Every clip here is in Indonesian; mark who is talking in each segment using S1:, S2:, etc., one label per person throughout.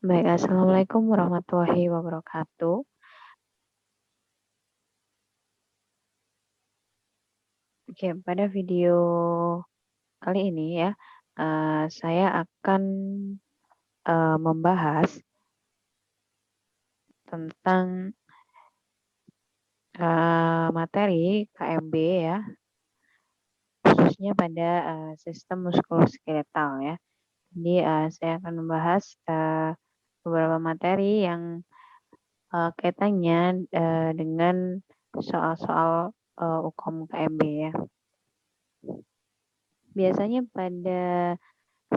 S1: Baik, assalamualaikum warahmatullahi wabarakatuh. Oke, pada video kali ini ya, saya akan membahas tentang materi KMB ya, khususnya pada sistem muskuloskeletal ya. Jadi saya akan membahas beberapa materi yang kaitannya dengan soal-soal UKOM KMB ya. Biasanya pada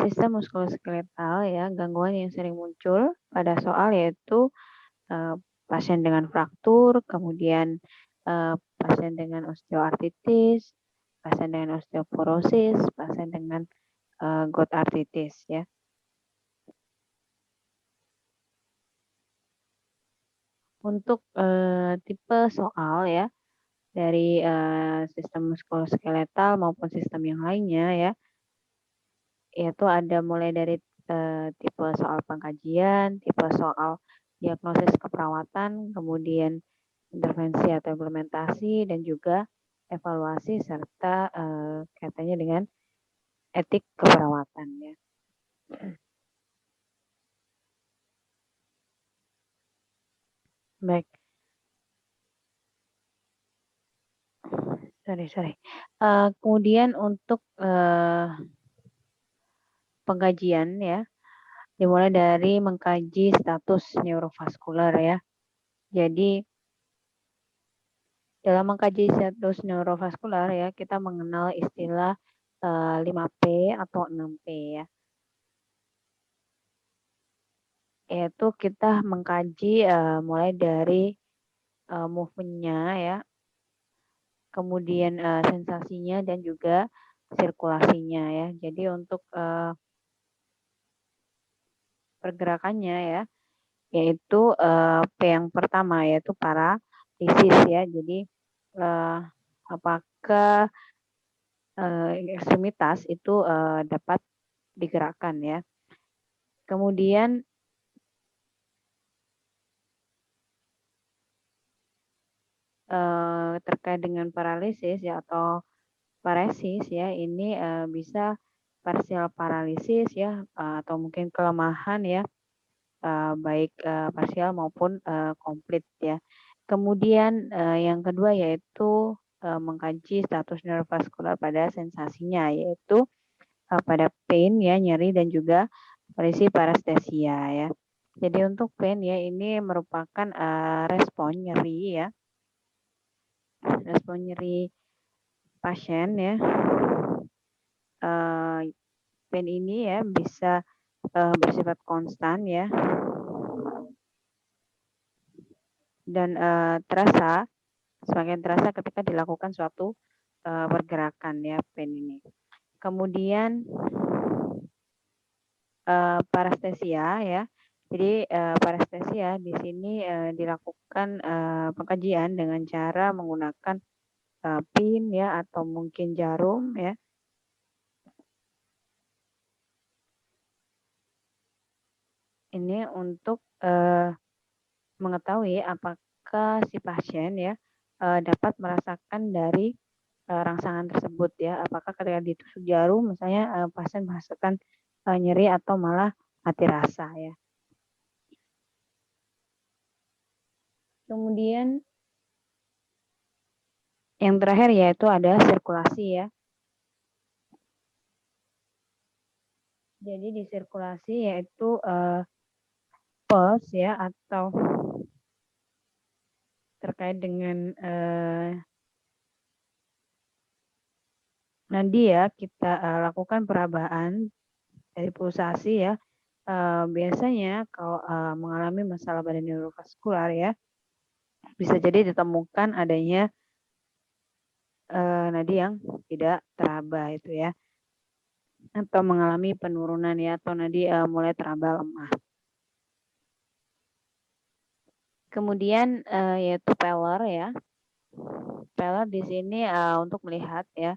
S1: sistem muskuloskeletal ya, gangguan yang sering muncul pada soal yaitu pasien dengan fraktur, kemudian pasien dengan osteoartritis, pasien dengan osteoporosis, pasien dengan gout arthritis ya. Untuk tipe soal ya dari sistem muskuloskeletal maupun sistem yang lainnya ya, yaitu ada mulai dari tipe soal pengkajian, tipe soal diagnosis keperawatan, kemudian intervensi atau implementasi, dan juga evaluasi serta kaitannya dengan etik keperawatan ya. Baik, sorry. Kemudian untuk pengkajian ya, dimulai dari mengkaji status neurovaskular ya. Jadi dalam mengkaji status neurovaskular ya, kita mengenal istilah 5P atau 6P ya. Yaitu kita mengkaji mulai dari movement-nya ya, kemudian sensasinya dan juga sirkulasinya ya. Jadi untuk pergerakannya ya, yaitu P yang pertama yaitu paralisis ya. Jadi apakah ekstremitas itu dapat digerakkan ya. Kemudian terkait dengan paralisis ya atau paresis ya, ini bisa parsial paralisis ya atau mungkin kelemahan ya, baik parsial maupun komplit ya. Kemudian yang kedua yaitu mengkaji status neurovaskular pada sensasinya, yaitu pada pain ya, nyeri, dan juga kondisi parestesia ya. Jadi untuk pain ya, ini merupakan respon nyeri ya, respon nyeri pasien ya. Pain ini ya bisa bersifat konstan ya, dan semakin terasa ketika dilakukan suatu pergerakan ya, pain ini. Kemudian parestesia ya. Jadi parestesia di sini dilakukan pengkajian dengan cara menggunakan pin ya atau mungkin jarum ya. Ini untuk mengetahui apakah si pasien ya dapat merasakan dari rangsangan tersebut ya. Apakah ketika ditusuk jarum misalnya pasien merasakan nyeri atau malah mati rasa ya. Kemudian yang terakhir yaitu adalah sirkulasi ya. Jadi di sirkulasi yaitu pulse ya atau terkait dengan nadi ya, kita lakukan perabaan dari pulsasi ya. Biasanya kalau mengalami masalah pada neurovaskular ya, bisa jadi ditemukan adanya nadi yang tidak teraba itu ya, atau mengalami penurunan ya, atau nadi mulai teraba lemah. Kemudian yaitu Peller ya. Peller di sini untuk melihat ya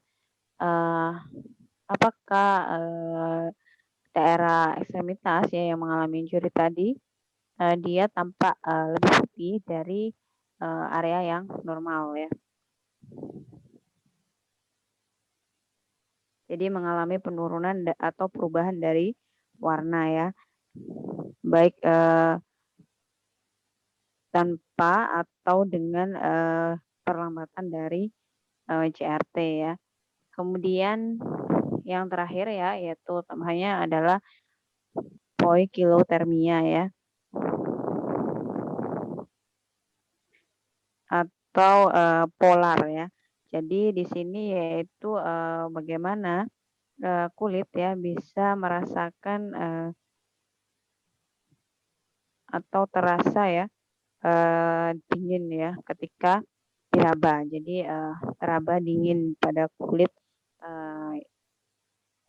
S1: apakah daerah ekstremitas ya yang mengalami injury tadi, dia tampak lebih putih dari area yang normal ya. Jadi mengalami penurunan atau perubahan dari warna ya, baik tanpa atau dengan perlambatan dari CRT ya. Kemudian yang terakhir ya, yaitu tambahannya adalah poikilotermia ya, atau polar ya. Jadi di sini yaitu bagaimana kulit ya bisa merasakan atau terasa ya dingin ya ketika diraba. Jadi teraba dingin pada kulit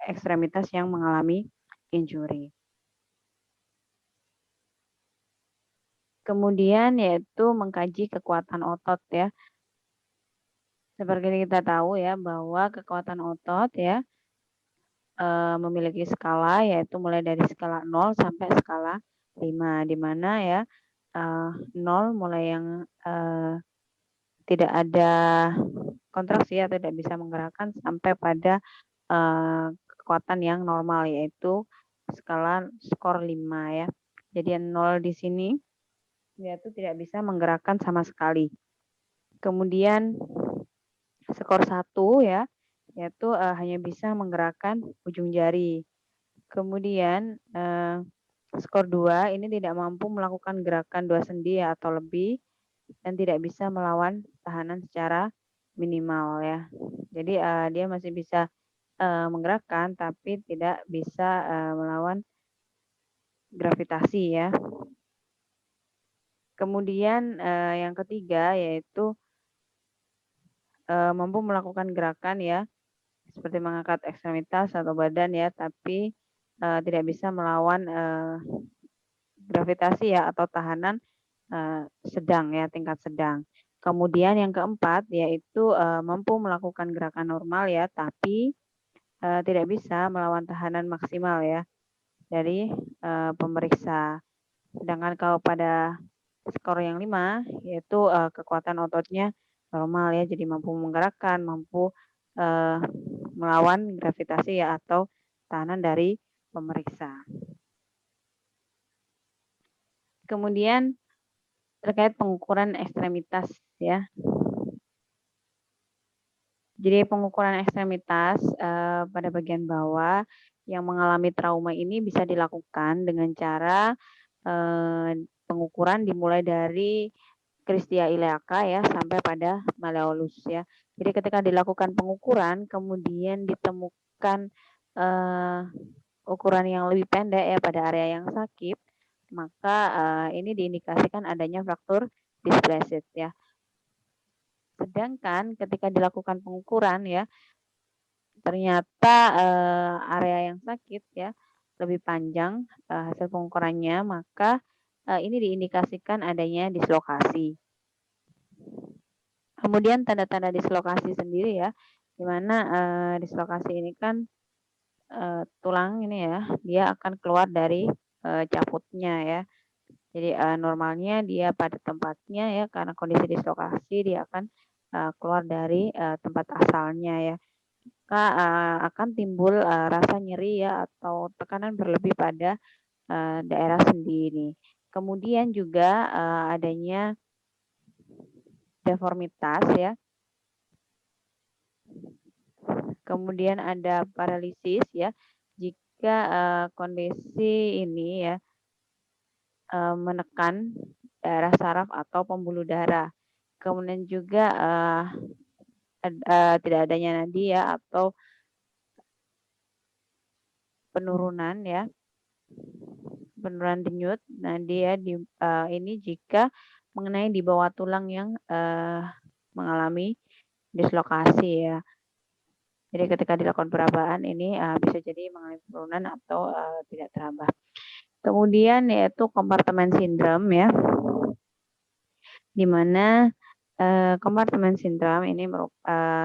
S1: ekstremitas yang mengalami injury. Kemudian yaitu mengkaji kekuatan otot ya. Seperti kita tahu ya bahwa kekuatan otot ya memiliki skala, yaitu mulai dari skala 0 sampai skala 5, di mana ya 0 mulai yang tidak ada kontraksi atau tidak bisa menggerakkan sampai pada kekuatan yang normal, yaitu skala skor 5 ya. Jadi 0 di sini yaitu tidak bisa menggerakkan sama sekali. Kemudian skor 1 ya, yaitu hanya bisa menggerakkan ujung jari. Kemudian skor 2 ini tidak mampu melakukan gerakan 2 sendi atau lebih dan tidak bisa melawan tahanan secara minimal ya. Jadi dia masih bisa menggerakkan tapi tidak bisa melawan gravitasi ya. Kemudian yang ketiga yaitu mampu melakukan gerakan ya, seperti mengangkat ekstremitas atau badan ya, tapi tidak bisa melawan gravitasi ya atau tahanan sedang ya, tingkat sedang. Kemudian yang keempat yaitu mampu melakukan gerakan normal ya, tapi tidak bisa melawan tahanan maksimal ya dari pemeriksa. Sedangkan kalau pada skor yang 5 yaitu kekuatan ototnya normal ya, jadi mampu menggerakkan, mampu melawan gravitasi ya atau tahanan dari pemeriksa. Kemudian terkait pengukuran ekstremitas ya. Jadi pengukuran ekstremitas pada bagian bawah yang mengalami trauma ini bisa dilakukan dengan cara pengukuran dimulai dari Cristia iliaca ya sampai pada malleolus ya. Jadi ketika dilakukan pengukuran kemudian ditemukan ukuran yang lebih pendek ya pada area yang sakit, maka ini diindikasikan adanya fraktur displaced ya. Sedangkan ketika dilakukan pengukuran ya ternyata area yang sakit ya lebih panjang hasil pengukurannya, maka ini diindikasikan adanya dislokasi. Kemudian tanda-tanda dislokasi sendiri ya, di mana dislokasi ini kan tulang ini ya, dia akan keluar dari caputnya ya. Jadi normalnya dia pada tempatnya ya, karena kondisi dislokasi dia akan keluar dari tempat asalnya ya. Maka akan timbul rasa nyeri ya atau tekanan berlebih pada daerah sendi ini. Kemudian juga adanya deformitas ya. Kemudian ada paralisis ya. Jika kondisi ini ya menekan daerah saraf atau pembuluh darah. Kemudian juga tidak adanya nadi ya atau penurunan ya, penurunan denyut nadi ya ini jika mengenai di bawah tulang yang mengalami dislokasi ya. Jadi ketika dilakukan perabaan ini bisa jadi mengalami penurunan atau tidak teraba. Kemudian yaitu kompartemen sindrom ya, di mana kompartemen sindrom ini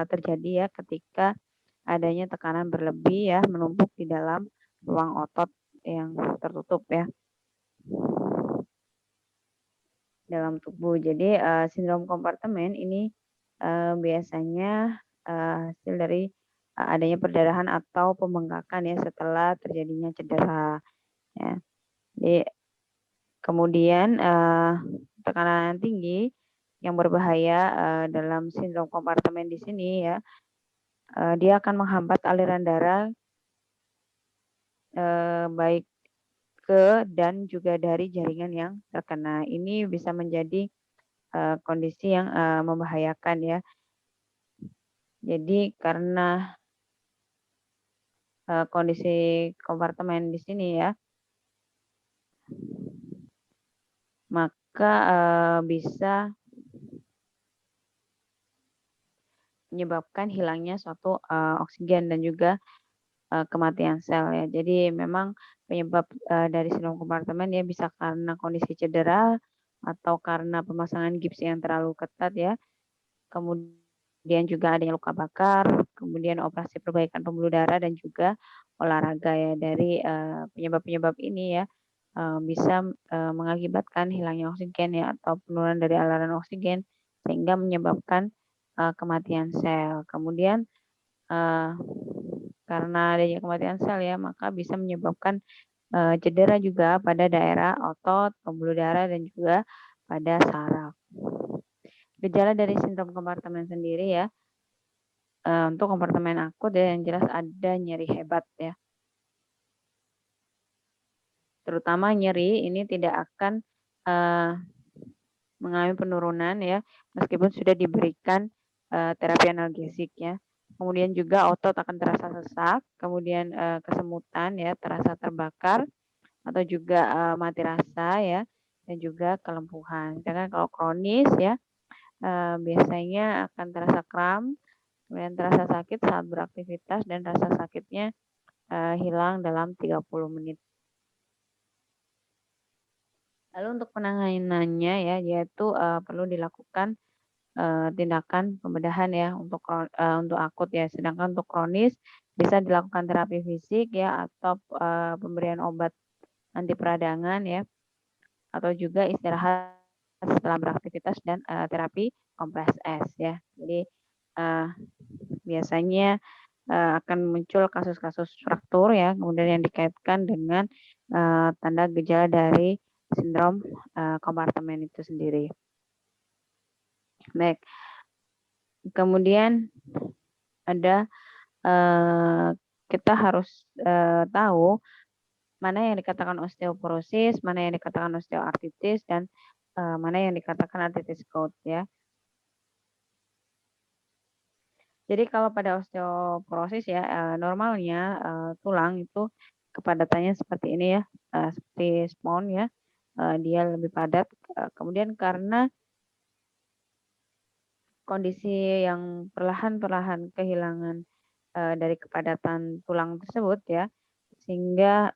S1: terjadi ya ketika adanya tekanan berlebih ya menumpuk di dalam ruang otot yang tertutup ya dalam tubuh. Jadi sindrom kompartemen ini biasanya hasil dari adanya perdarahan atau pembengkakan ya setelah terjadinya cedera ya. Jadi kemudian tekanan tinggi yang berbahaya dalam sindrom kompartemen di sini ya, dia akan menghambat aliran darah baik ke dan juga dari jaringan yang terkena. Ini bisa menjadi kondisi yang membahayakan ya. Jadi karena kondisi kompartemen di sini ya, maka bisa menyebabkan hilangnya suatu oksigen dan juga kematian sel ya. Jadi memang penyebab dari sindrom kompartemen ya bisa karena kondisi cedera atau karena pemasangan gips yang terlalu ketat ya. Kemudian juga adanya luka bakar, kemudian operasi perbaikan pembuluh darah dan juga olahraga ya. Dari penyebab-penyebab ini ya bisa mengakibatkan hilangnya oksigen ya atau penurunan dari aliran oksigen sehingga menyebabkan kematian sel. Kemudian eee, karena adanya kematian sel ya, maka bisa menyebabkan cedera juga pada daerah otot, pembuluh darah dan juga pada saraf. Gejala dari sindrom kompartemen sendiri ya, untuk kompartemen akut ya yang jelas ada nyeri hebat ya, terutama nyeri ini tidak akan eee, mengalami penurunan ya, meskipun sudah diberikan terapi analgesik ya. Kemudian juga otot akan terasa sesak, kemudian kesemutan ya, terasa terbakar atau juga mati rasa ya, dan juga kelumpuhan. Sedangkan kalau kronis ya, biasanya akan terasa kram, kemudian terasa sakit saat beraktivitas dan rasa sakitnya hilang dalam 30 menit. Lalu untuk penanganannya ya, yaitu perlu dilakukan tindakan pembedahan ya untuk akut ya, sedangkan untuk kronis bisa dilakukan terapi fisik ya atau pemberian obat anti peradangan ya, atau juga istirahat setelah beraktivitas dan terapi kompres es ya. Jadi eee, biasanya akan muncul kasus-kasus fraktur ya, kemudian yang dikaitkan dengan tanda gejala dari sindrom kompartemen itu sendiri. Baik, kemudian ada kita harus tahu mana yang dikatakan osteoporosis, mana yang dikatakan osteoartritis, dan mana yang dikatakan arthritis gout ya. Jadi kalau pada osteoporosis ya, normalnya tulang itu kepadatannya seperti ini ya, seperti spons ya, dia lebih padat, kemudian karena kondisi yang perlahan-perlahan kehilangan dari kepadatan tulang tersebut ya, sehingga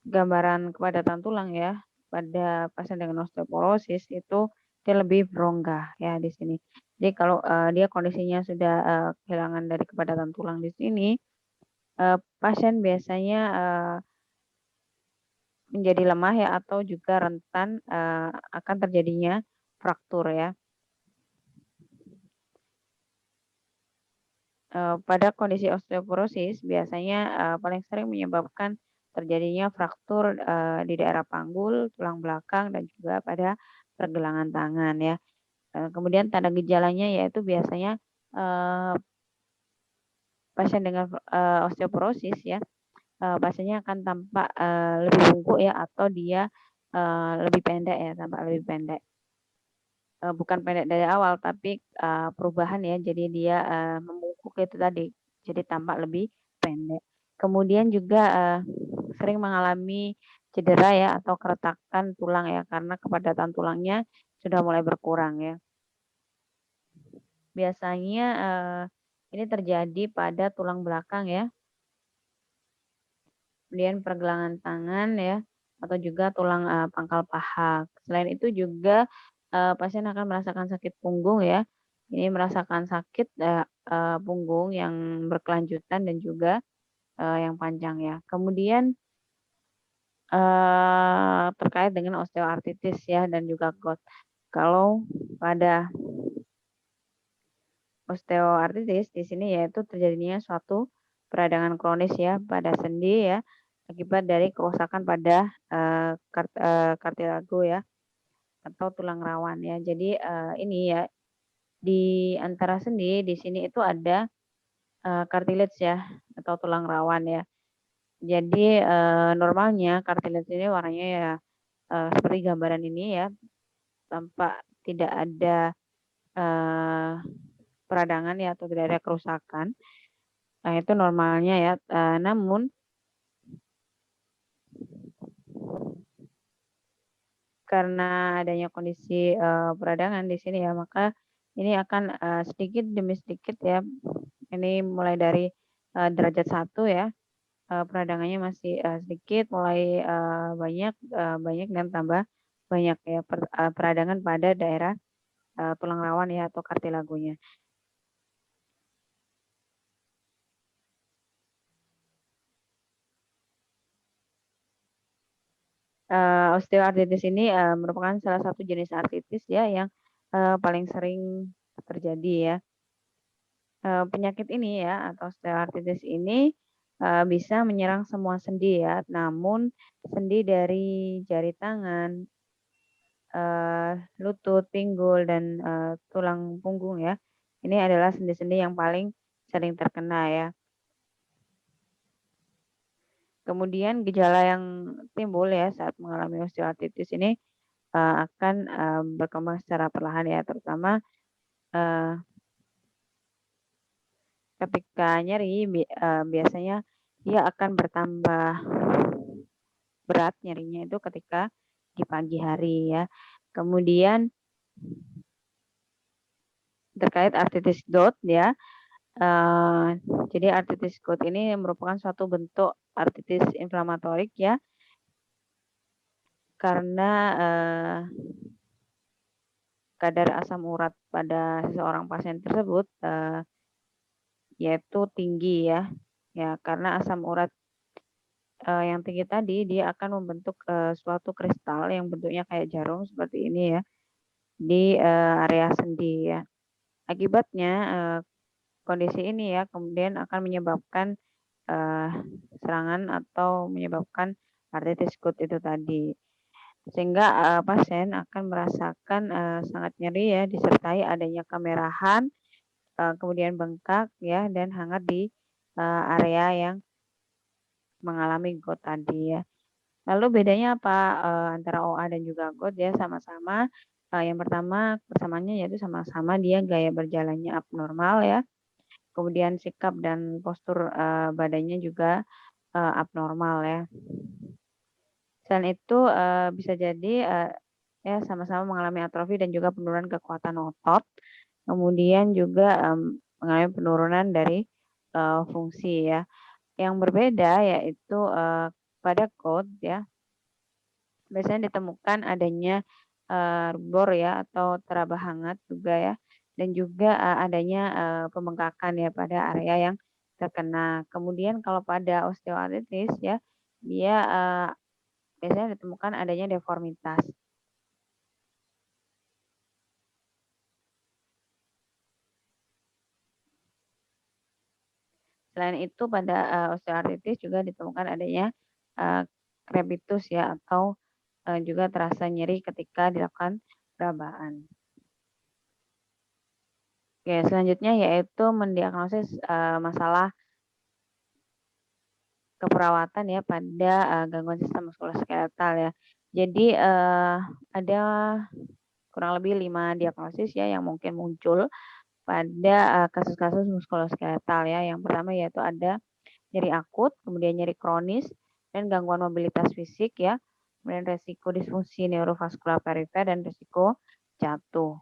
S1: gambaran kepadatan tulang ya, pada pasien dengan osteoporosis itu dia lebih berongga ya di sini. Jadi kalau, dia kondisinya sudah kehilangan dari kepadatan tulang di sini, pasien biasanya menjadi lemah ya atau juga rentan akan terjadinya fraktur ya. Pada kondisi osteoporosis biasanya paling sering menyebabkan terjadinya fraktur di daerah panggul, tulang belakang, dan juga pada pergelangan tangan ya. Kemudian tanda gejalanya yaitu biasanya eee, pasien dengan osteoporosis ya, pasiennya akan tampak lebih bungkuk ya atau dia lebih pendek ya, tampak lebih pendek. Bukan pendek dari awal tapi perubahan ya, jadi dia membungkuk itu tadi, jadi tampak lebih pendek. Kemudian juga sering mengalami cedera ya atau keretakan tulang ya, karena kepadatan tulangnya sudah mulai berkurang ya. Biasanya ini terjadi pada tulang belakang ya, kemudian pergelangan tangan ya, atau juga tulang pangkal paha. Selain itu juga pasien akan merasakan sakit punggung ya. Ini merasakan sakit punggung yang berkelanjutan dan juga yang panjang ya. Kemudian, terkait dengan osteoartritis ya dan juga gout. Kalau pada osteoartritis di sini yaitu terjadinya suatu peradangan kronis ya pada sendi ya, akibat dari kerusakan pada, kartilago ya atau tulang rawan ya. Jadi, ini ya, di antara sendi di sini itu ada, cartilage ya atau tulang rawan ya. Jadi, normalnya cartilage ini warnanya ya, seperti gambaran ini ya, tampak tidak ada, eee, peradangan ya atau tidak ada kerusakan. Nah, itu normalnya ya, namun karena adanya kondisi, peradangan di sini ya, maka ini akan, sedikit demi sedikit ya, ini mulai dari, derajat 1 ya, peradangannya masih, sedikit, mulai, banyak dan tambah banyak ya peradangan pada daerah, tulang rawan ya atau kartilagonya. Osteoartritis ini, merupakan salah satu jenis artritis ya yang, paling sering terjadi ya. Penyakit ini ya atau osteoartritis ini, bisa menyerang semua sendi ya, namun sendi dari jari tangan, lutut, pinggul, dan, tulang punggung ya, ini adalah sendi-sendi yang paling sering terkena ya. Kemudian gejala yang timbul ya saat mengalami osteoartritis ini, akan, berkembang secara perlahan ya, terutama, eee, ketika nyeri biasanya dia akan bertambah berat nyerinya itu ketika di pagi hari ya. Kemudian terkait artritis gout ya, eee, jadi artritis gout ini merupakan suatu bentuk artritis inflamatorik ya, karena, kadar asam urat pada seseorang pasien tersebut, yaitu tinggi ya. Ya, karena asam urat, yang tinggi tadi dia akan membentuk, suatu kristal yang bentuknya kayak jarum seperti ini ya, di, area sendi ya. Akibatnya, kondisi ini ya kemudian akan menyebabkan, eee, serangan atau menyebabkan artritis gout itu tadi. Sehingga, pasien akan merasakan, sangat nyeri ya disertai adanya kemerahan, kemudian bengkak ya dan hangat di, area yang mengalami gout tadi ya. Lalu bedanya apa, antara OA dan juga gout ya sama-sama, yang pertama persamaannya yaitu sama-sama dia gaya berjalannya abnormal ya, kemudian sikap dan postur, badannya juga, abnormal ya. Selain itu, bisa jadi, ya sama-sama mengalami atrofi dan juga penurunan kekuatan otot, kemudian juga, mengalami penurunan dari, fungsi ya. Yang berbeda yaitu, pada gout ya, biasanya ditemukan adanya, rubor ya atau teraba hangat juga ya, dan juga, adanya, pembengkakan ya pada area yang terkena. Kemudian kalau pada osteoartritis ya, dia, biasanya ditemukan adanya deformitas. Selain itu pada, osteoartritis juga ditemukan adanya, eee, crepitus ya atau, juga terasa nyeri ketika dilakukan perabaan. Oke, selanjutnya yaitu mendiagnosis, masalah keperawatan ya pada, gangguan sistem muskuloskeletal ya. Jadi, ada kurang lebih 5 diagnosis ya yang mungkin muncul pada, kasus-kasus muskuloskeletal ya. Yang pertama yaitu ada nyeri akut, kemudian nyeri kronis, dan gangguan mobilitas fisik ya, kemudian resiko disfungsi neurovaskular perifer dan resiko jatuh.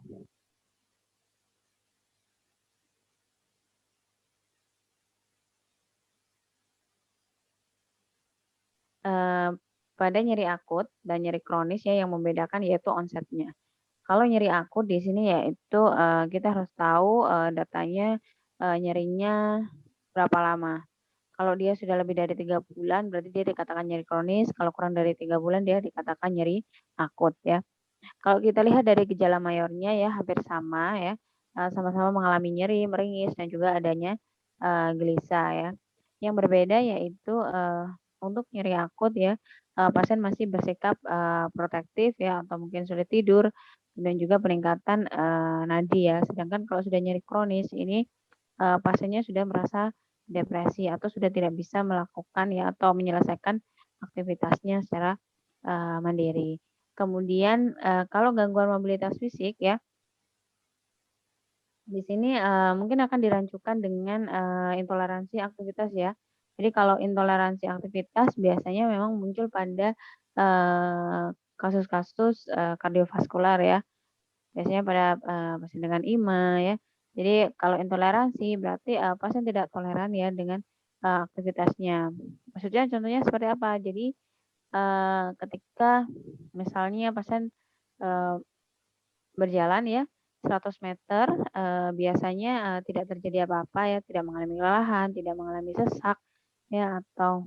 S1: Eee, pada nyeri akut dan nyeri kronis ya yang membedakan yaitu onsetnya. Kalau nyeri akut di sini yaitu, kita harus tahu, datanya, nyerinya berapa lama. Kalau dia sudah lebih dari 3 bulan berarti dia dikatakan nyeri kronis, kalau kurang dari 3 bulan dia dikatakan nyeri akut ya. Kalau kita lihat dari gejala mayornya ya hampir sama ya, sama-sama mengalami nyeri, meringis, dan juga adanya, gelisah ya. Yang berbeda yaitu, untuk nyeri akut ya, pasien masih bersikap, protektif ya atau mungkin sulit tidur dan juga peningkatan, nadi ya. Sedangkan kalau sudah nyeri kronis ini, pasiennya sudah merasa depresi atau sudah tidak bisa melakukan ya atau menyelesaikan aktivitasnya secara, mandiri. Kemudian, kalau gangguan mobilitas fisik ya, di sini, mungkin akan dirancukan dengan, intoleransi aktivitas ya. Jadi kalau intoleransi aktivitas biasanya memang muncul pada, kasus-kasus, kardiovaskular ya, biasanya pada, pasien dengan IMA ya. Jadi kalau intoleransi berarti, pasien tidak toleran ya dengan, aktivitasnya. Maksudnya contohnya seperti apa? Jadi, ketika misalnya pasien, eee berjalan ya 100 meter, biasanya, tidak terjadi apa-apa ya, tidak mengalami kelelahan, tidak mengalami sesak ya, atau,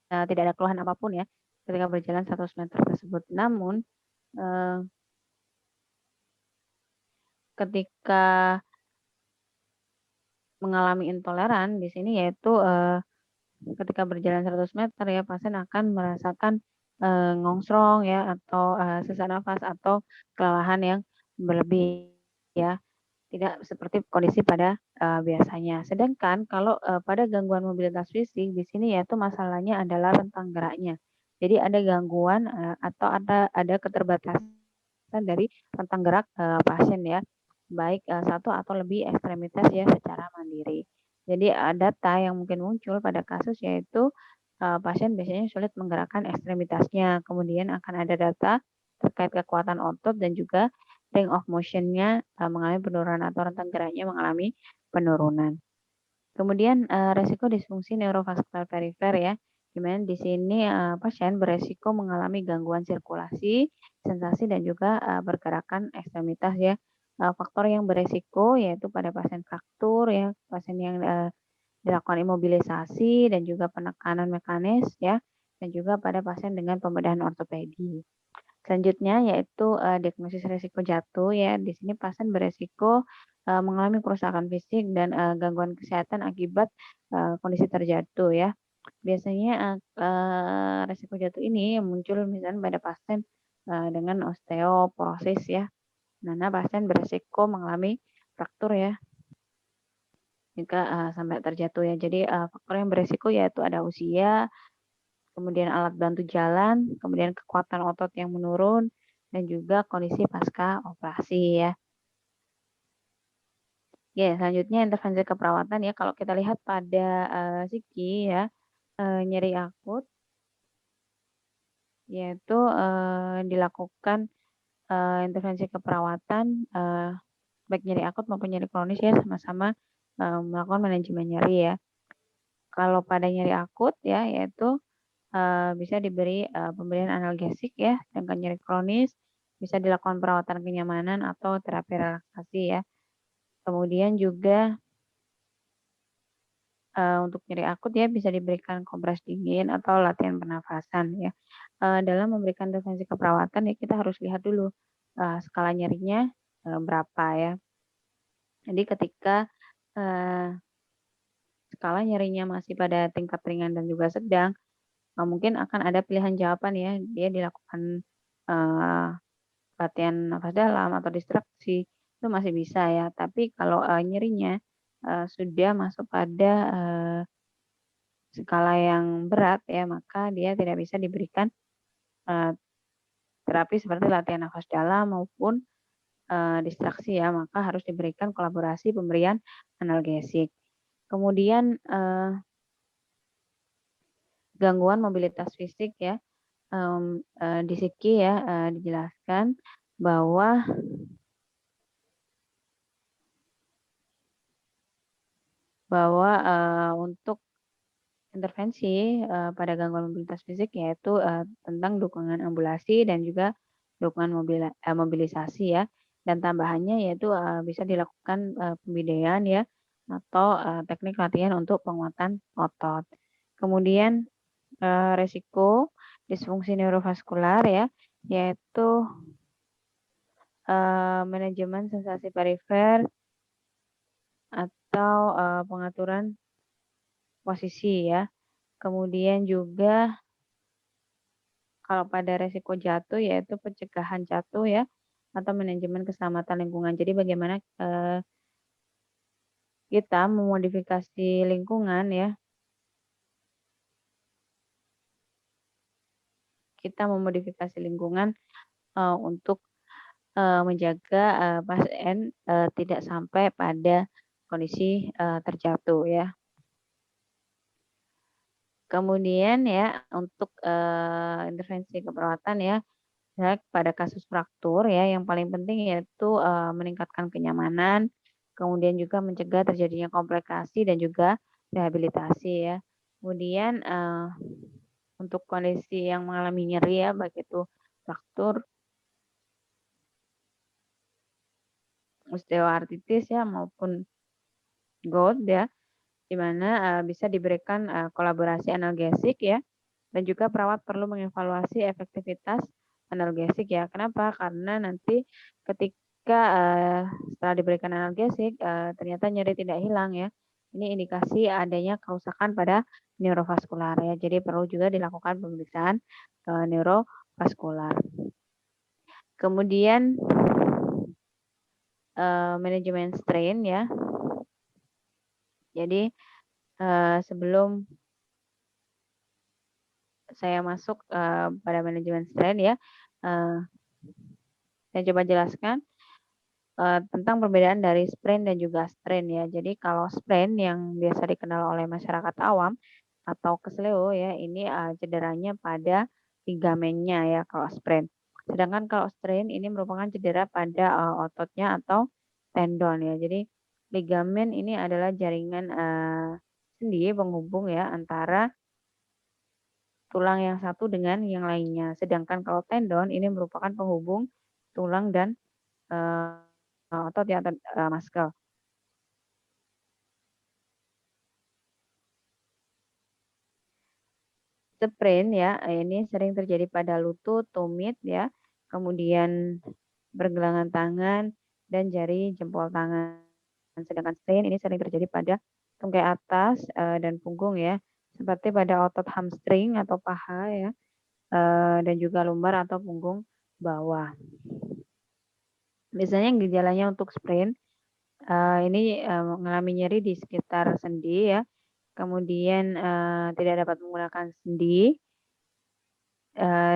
S1: tidak ada keluhan apapun ya, ketika berjalan 100 meter tersebut. Namun, eee, ketika mengalami intoleran di sini yaitu, ketika berjalan 100 meter ya, pasien akan merasakan, ngongsrong ya, atau, sesak nafas atau kelelahan yang berlebih ya. Tidak seperti kondisi pada, biasanya. Sedangkan kalau, pada gangguan mobilitas fisik di sini yaitu masalahnya adalah rentang geraknya. Jadi ada gangguan, atau ada keterbatasan dari rentang gerak, pasien ya, baik, 1 atau lebih ekstremitas ya secara mandiri. Jadi, data yang mungkin muncul pada kasus yaitu, pasien biasanya sulit menggerakkan ekstremitasnya, kemudian akan ada data terkait kekuatan otot dan juga range of motion-nya, mengalami penurunan atau rentang geraknya mengalami penurunan. Kemudian, resiko disfungsi neurovaskular perifer ya, di mana di sini, pasien beresiko mengalami gangguan sirkulasi, sensasi dan juga, pergerakan ekstremitas ya. Faktor yang beresiko yaitu pada pasien fraktur ya, pasien yang, dilakukan imobilisasi dan juga penekanan mekanis ya, dan juga pada pasien dengan pembedahan ortopedi. Selanjutnya yaitu, diagnosis resiko jatuh ya, di sini pasien beresiko, mengalami kerusakan fisik dan, gangguan kesehatan akibat, kondisi terjatuh ya. Biasanya, resiko jatuh ini muncul misalnya pada pasien, dengan osteoporosis ya, di mana pasien beresiko mengalami fraktur ya, jika, sampai terjatuh ya. Jadi, faktor yang beresiko yaitu ada usia, kemudian alat bantu jalan, kemudian kekuatan otot yang menurun, dan juga kondisi pasca operasi ya. Ya, selanjutnya intervensi keperawatan ya, kalau kita lihat pada, Siki ya, nyeri akut yaitu, dilakukan, intervensi keperawatan, baik nyeri akut maupun nyeri kronis ya sama-sama, melakukan manajemen nyeri ya. Kalau pada nyeri akut ya yaitu bisa diberi, pemberian analgesik ya, sedangkan nyeri kronis bisa dilakukan perawatan kenyamanan atau terapi relaksasi ya. Kemudian juga, untuk nyeri akut ya bisa diberikan kompres dingin atau latihan pernafasan ya. Dalam memberikan intervensi keperawatan ya kita harus lihat dulu, skala nyerinya, berapa ya. Jadi ketika, eee, skala nyerinya masih pada tingkat ringan dan juga sedang, mungkin akan ada pilihan jawaban ya, dia dilakukan, eee latihan nafas dalam atau distraksi, itu masih bisa ya. Tapi kalau, nyerinya, sudah masuk pada, skala yang berat ya, maka dia tidak bisa diberikan, eee, terapi seperti latihan nafas dalam maupun, distraksi ya, maka harus diberikan kolaborasi pemberian analgesik. Kemudian, gangguan mobilitas fisik ya, di Psiki ya, dijelaskan bahwa bahwa, untuk intervensi, pada gangguan mobilitas fisik yaitu, tentang dukungan ambulasi dan juga dukungan mobilisasi ya, dan tambahannya yaitu, bisa dilakukan, pembidean ya, atau teknik latihan untuk penguatan otot. Kemudian resiko disfungsi neurovaskular ya, yaitu manajemen sensasi perifer atau pengaturan posisi ya. Kemudian juga kalau pada resiko jatuh yaitu pencegahan jatuh ya atau manajemen keselamatan lingkungan. Jadi bagaimana kita memodifikasi lingkungan ya. Kita memodifikasi lingkungan untuk menjaga pasien tidak sampai pada kondisi terjatuh ya. Kemudian ya untuk intervensi keperawatan ya, pada kasus fraktur ya yang paling penting yaitu meningkatkan kenyamanan, kemudian juga mencegah terjadinya komplikasi dan juga rehabilitasi ya. Kemudian untuk kondisi yang mengalami nyeri ya, baik itu fraktur, osteoartritis ya maupun gout ya, di mana bisa diberikan kolaborasi analgesik ya, dan juga perawat perlu mengevaluasi efektivitas analgesik ya. Kenapa? Karena nanti ketika setelah diberikan analgesik ternyata nyeri tidak hilang ya. Ini indikasi adanya kerusakan pada neurovaskular ya. Jadi perlu juga dilakukan pemeriksaan neurovaskular. Kemudian manajemen strain ya. Jadi sebelum saya masuk pada manajemen strain ya, saya coba jelaskan tentang perbedaan dari sprain dan juga strain ya. Jadi kalau sprain yang biasa dikenal oleh masyarakat awam atau kesleo ya, ini cederanya pada ligamennya ya kalau sprain. Sedangkan kalau strain ini merupakan cedera pada ototnya atau tendon ya. Jadi ligamen ini adalah jaringan sendi penghubung ya antara tulang yang satu dengan yang lainnya. Sedangkan kalau tendon ini merupakan penghubung tulang dan otot ya, muscle. Sprain ya, ini sering terjadi pada lutut, tumit ya, kemudian pergelangan tangan dan jari jempol tangan. Sedangkan strain ini sering terjadi pada tungkai atas dan punggung ya, seperti pada otot hamstring atau paha ya, dan juga lumbar atau punggung bawah. Biasanya gejalanya untuk sprain ini mengalami nyeri di sekitar sendi ya, kemudian tidak dapat menggunakan sendi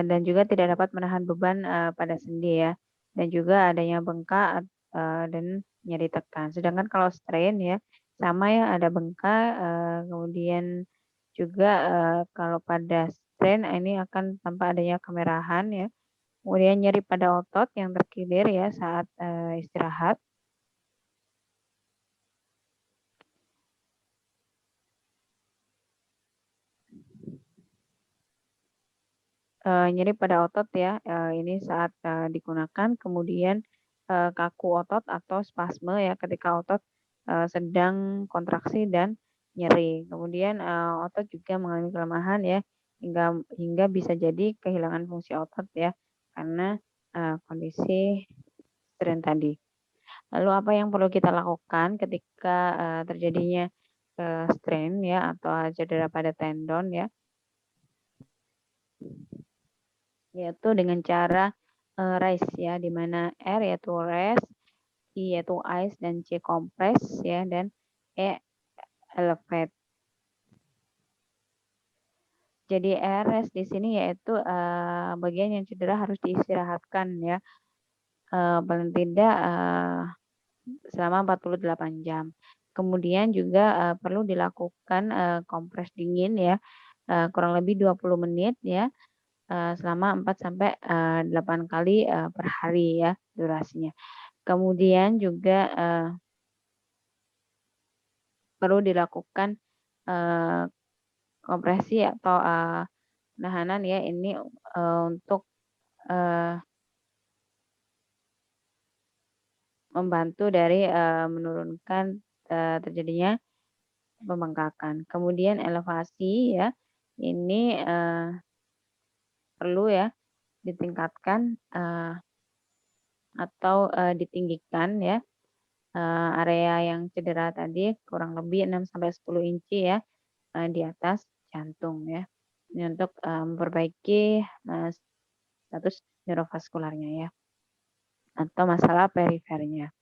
S1: dan juga tidak dapat menahan beban pada sendi ya, dan juga adanya bengkak dan nyeri tekan. Sedangkan kalau strain ya sama ya, ada bengkak kemudian juga kalau pada strain ini akan tampak adanya kemerahan ya, kemudian nyeri pada otot yang terkilir ya saat istirahat. Nyeri pada otot ya, ini saat digunakan, kemudian kaku otot atau spasme ya ketika otot sedang kontraksi dan nyeri. Kemudian otot juga mengalami kelemahan ya, hingga hingga bisa jadi kehilangan fungsi otot ya, karena kondisi strain tadi. Lalu apa yang perlu kita lakukan ketika terjadinya strain ya atau cedera pada tendon ya? Yaitu dengan cara RICE ya, di mana R yaitu rest, I yaitu ice, dan C compress ya, dan E elevate. Jadi rest di sini yaitu bagian yang cedera harus diistirahatkan ya, paling tidak selama 48 jam. Kemudian juga perlu dilakukan kompres dingin ya, kurang lebih 20 menit ya, selama 4 sampai 8 kali per hari ya durasinya. Kemudian juga perlu dilakukan kompresi atau penahanan ya, ini untuk membantu dari menurunkan terjadinya pembengkakan. Kemudian elevasi ya, ini perlu ya ditingkatkan atau ditinggikan ya area yang cedera tadi kurang lebih 6 sampai 10 inci ya di atas jantung ya. Ini untuk memperbaiki status neurovaskularnya ya atau masalah perifernya.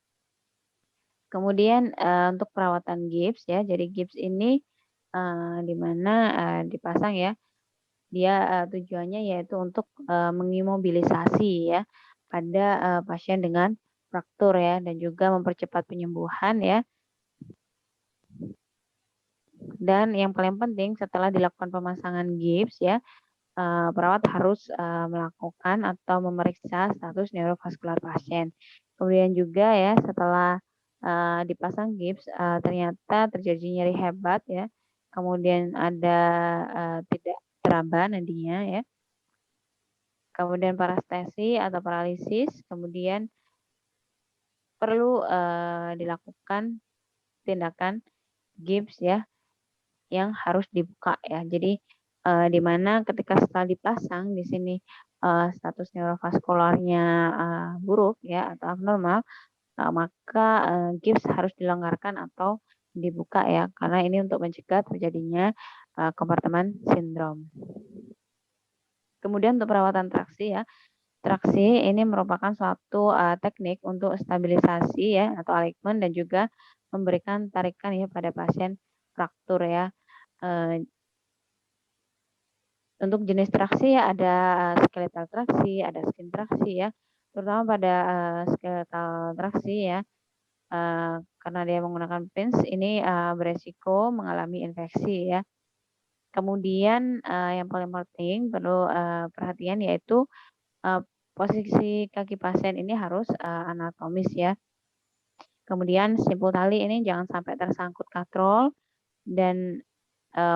S1: Kemudian untuk perawatan gips ya, jadi gips ini di mana dipasang ya, dia tujuannya yaitu untuk mengimobilisasi ya pada pasien dengan fraktur ya dan juga mempercepat penyembuhan ya. Dan yang paling penting setelah dilakukan pemasangan gips ya, perawat harus melakukan atau memeriksa status neurovaskular pasien. Kemudian juga ya setelah dipasang gips ternyata terjadi nyeri hebat ya, kemudian ada tidak teraba nadinya ya, kemudian parestesi atau paralisis, kemudian perlu dilakukan tindakan gips ya yang harus dibuka ya. Jadi di mana ketika setelah dipasang di sini status neurovaskularnya buruk ya atau abnormal, maka gips harus dilonggarkan atau dibuka ya karena ini untuk mencegah terjadinya kompartemen sindrom. Kemudian untuk perawatan traksi ya, traksi ini merupakan suatu teknik untuk stabilisasi ya atau alignment dan juga memberikan tarikan ya pada pasien fraktur ya. Untuk jenis traksi ya ada skeletal traksi, ada skin traksi ya. Terutama pada skeletal traksi ya, karena dia menggunakan pins ini beresiko mengalami infeksi ya. Kemudian yang paling penting perlu perhatian yaitu posisi kaki pasien ini harus anatomis ya. Kemudian simpul tali ini jangan sampai tersangkut katrol dan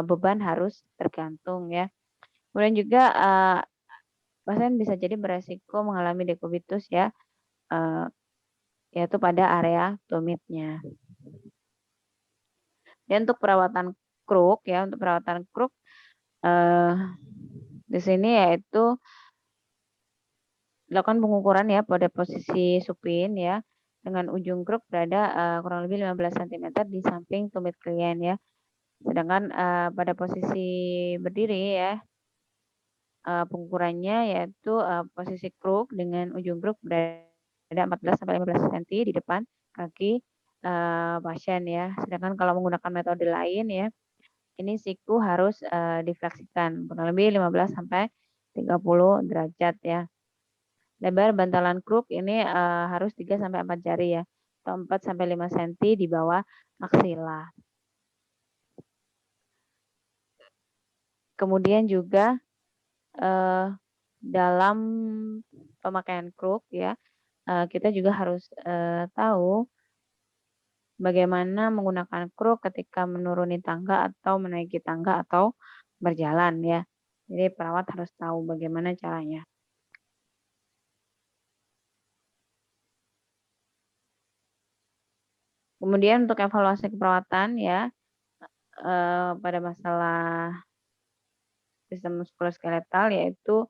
S1: beban harus tergantung ya. Kemudian juga pasien bisa jadi beresiko mengalami dekubitus ya, yaitu pada area tumitnya. Dan untuk perawatan kruk ya, untuk perawatan kruk di sini yaitu dilakukan pengukuran ya pada posisi supin ya, dengan ujung kruk berada kurang lebih 15 cm di samping tumit klien ya. Sedangkan pada posisi berdiri ya, pengukurannya yaitu posisi kruk dengan ujung kruk berada 14 sampai 15 cm di depan kaki pasien ya. Sedangkan kalau menggunakan metode lain ya, ini siku harus difleksikan kurang lebih 15 sampai 30 derajat ya. Lebar bantalan kruk ini harus 3 sampai 4 jari ya, atau 4 sampai 5 cm di bawah maksila. Kemudian juga dalam pemakaian kruk ya, kita juga harus tahu bagaimana menggunakan kruk ketika menuruni tangga atau menaiki tangga atau berjalan ya. Jadi perawat harus tahu bagaimana caranya. Kemudian untuk evaluasi keperawatan ya, pada masalah sistem muskuloskeletal yaitu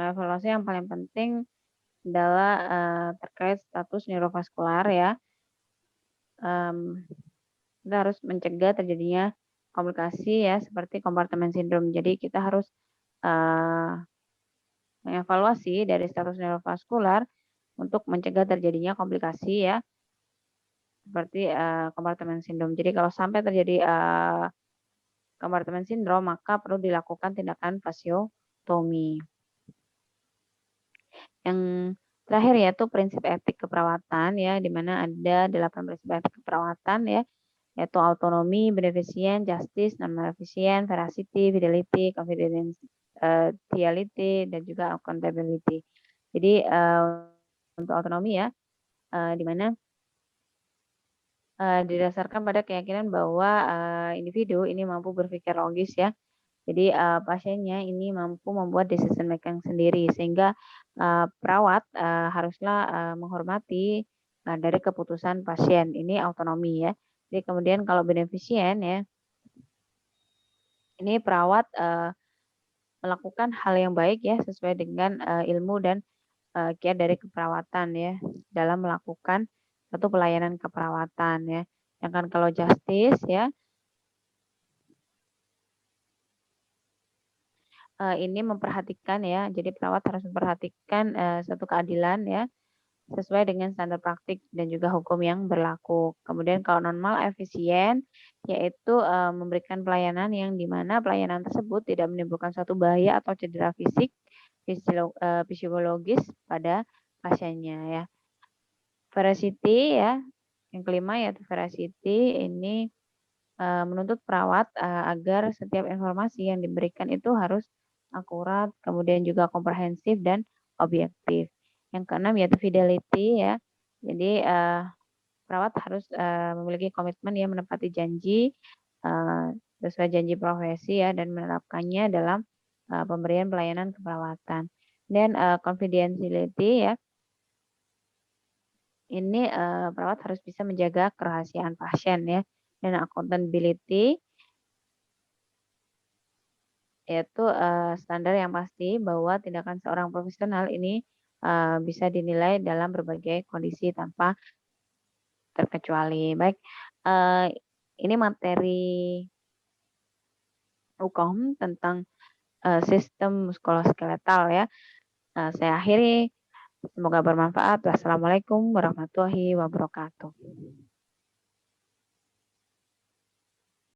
S1: evaluasi yang paling penting adalah terkait status neurovaskular ya. Kita harus mencegah terjadinya komplikasi ya seperti kompartemen sindrom. Jadi kita harus mengevaluasi dari status neurovaskular untuk mencegah terjadinya komplikasi ya seperti kompartemen sindrom. Jadi kalau sampai terjadi kompartemen sindrom maka perlu dilakukan tindakan fasiotomi. Yang terakhir yaitu prinsip etik keperawatan ya, di mana ada 8 prinsip etik keperawatan ya, yaitu autonomi, beneficent, justice, non-maleficent, veracity, fidelity, confidentiality, dan juga accountability. Jadi untuk autonomi ya, di mana didasarkan pada keyakinan bahwa individu ini mampu berpikir logis ya. Jadi pasiennya ini mampu membuat decision making sendiri sehingga perawat haruslah menghormati dari keputusan pasien. Ini autonomi ya. Jadi kemudian kalau beneficient ya, ini perawat melakukan hal yang baik ya sesuai dengan ilmu dan kiat dari keperawatan ya dalam melakukan satu pelayanan keperawatan ya. Sedangkan kalau justice ya, ini memperhatikan ya, jadi perawat harus memperhatikan satu keadilan ya sesuai dengan standar praktik dan juga hukum yang berlaku. Kemudian kalau non efisien yaitu memberikan pelayanan yang di mana pelayanan tersebut tidak menimbulkan suatu bahaya atau cedera fisik, fisiologis pada pasiennya ya. Veracity ya, yang kelima yaitu veracity ini menuntut perawat agar setiap informasi yang diberikan itu harus akurat, kemudian juga komprehensif dan objektif. Yang keenam yaitu fidelity ya. Jadi perawat harus memiliki komitmen ya menepati janji sesuai janji profesi ya dan menerapkannya dalam pemberian pelayanan keperawatan. Dan confidentiality ya, ini perawat harus bisa menjaga kerahasiaan pasien ya. Dan accountability yaitu standar yang pasti bahwa tindakan seorang profesional ini bisa dinilai dalam berbagai kondisi tanpa terkecuali. Baik, ini materi hukum tentang sistem muskuloskeletal ya. Saya akhiri, semoga bermanfaat. Wassalamualaikum warahmatullahi wabarakatuh.